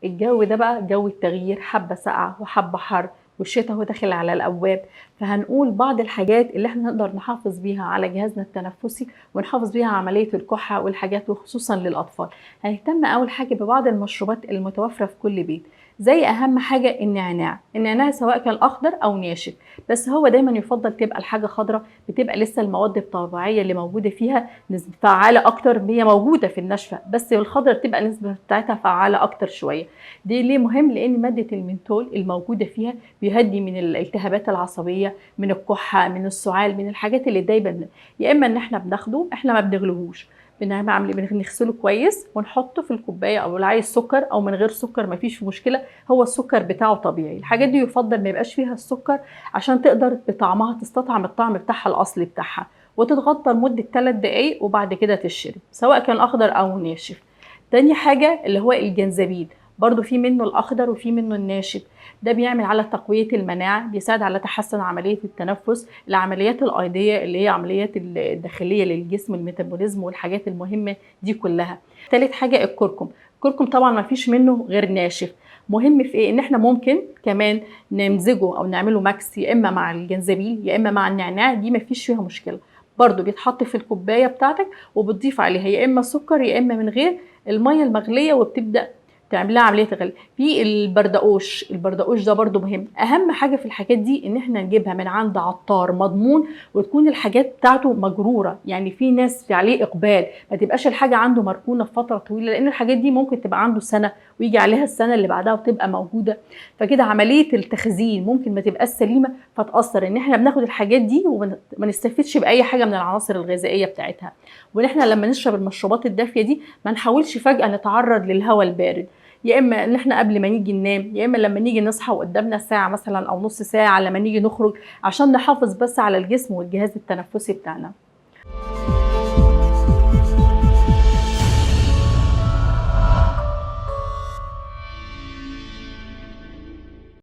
الجو ده بقى جو التغيير، حبة ساقعة وحبة حر، والشتاء هو داخل على الأبواب. فهنقول بعض الحاجات اللي احنا نقدر نحافظ بيها على جهازنا التنفسي ونحافظ بيها عملية الكحة والحاجات، وخصوصا للأطفال. هنهتم أول حاجة ببعض المشروبات المتوفرة في كل بيت، زي أهم حاجة النعناع سواء كان أخضر أو ناشف، بس هو دايما يفضل تبقى الحاجة خضراء، بتبقى لسه المواد الطبيعية اللي موجودة فيها نسبة فعالة أكتر، هي موجودة في الناشفة بس الخضراء تبقى النسبة بتاعتها فعالة أكتر شوية. دي ليه مهم؟ لأن مادة المنتول الموجودة فيها بيهدي من الالتهابات العصبية، من الكحة، من السعال، من الحاجات اللي دايما يا إما إن احنا بناخده، احنا ما بنغلوهوش، بنغسله كويس ونحطه في الكوبايه، او اللي عايز سكر او من غير سكر مفيش مشكله، هو السكر بتاعه طبيعي. الحاجات دي يفضل ما يبقاش فيها السكر عشان تقدر بطعمها تستطعم الطعم بتاعها الاصلي بتاعها، وتتغطى لمده 3 دقائق وبعد كده تشرب سواء كان اخضر او ناشف. تاني حاجه اللي هو الجنزبيل، برضو في منه الاخضر وفي منه الناشف، ده بيعمل على تقويه المناعه، بيساعد على تحسن عمليه التنفس، العمليات الايضيه اللي هي عمليات الداخليه للجسم، الميتابوليزم والحاجات المهمه دي كلها. تالت حاجه الكركم طبعا ما فيش منه غير ناشف. مهم في ايه؟ ان احنا ممكن كمان نمزجه او نعمله ماكس، يا اما مع الجنزبيل يا اما مع النعناع، دي ما فيش فيها مشكله، برضو بيتحط في الكوبايه بتاعتك وبتضيف عليها يا اما سكر يا اما من غير الميه المغليه، وبتبدا تعمل لها عمليه غلي. في البردقوش ده برضو مهم. اهم حاجه في الحاجات دي ان احنا نجيبها من عند عطار مضمون، وتكون الحاجات بتاعته مجروره، يعني في ناس عليه اقبال، ما تبقاش الحاجه عنده مركونه في فتره طويله، لان الحاجات دي ممكن تبقى عنده سنه ويجي عليها السنه اللي بعدها وتبقى موجوده، فكده عمليه التخزين ممكن ما تبقاش سليمه، فتاثر ان احنا بناخد الحاجات دي وما نستفدش باي حاجه من العناصر الغذائيه بتاعتها. وان احنا لما نشرب المشروبات الدافيه دي ما نحاولش فجاه نتعرض للهواء البارد، يا اما ان احنا قبل ما نيجي ننام، يا اما لما نيجي نصحى وقدامنا ساعه مثلا او نص ساعه لما نيجي نخرج، عشان نحافظ بس على الجسم والجهاز التنفسي بتاعنا.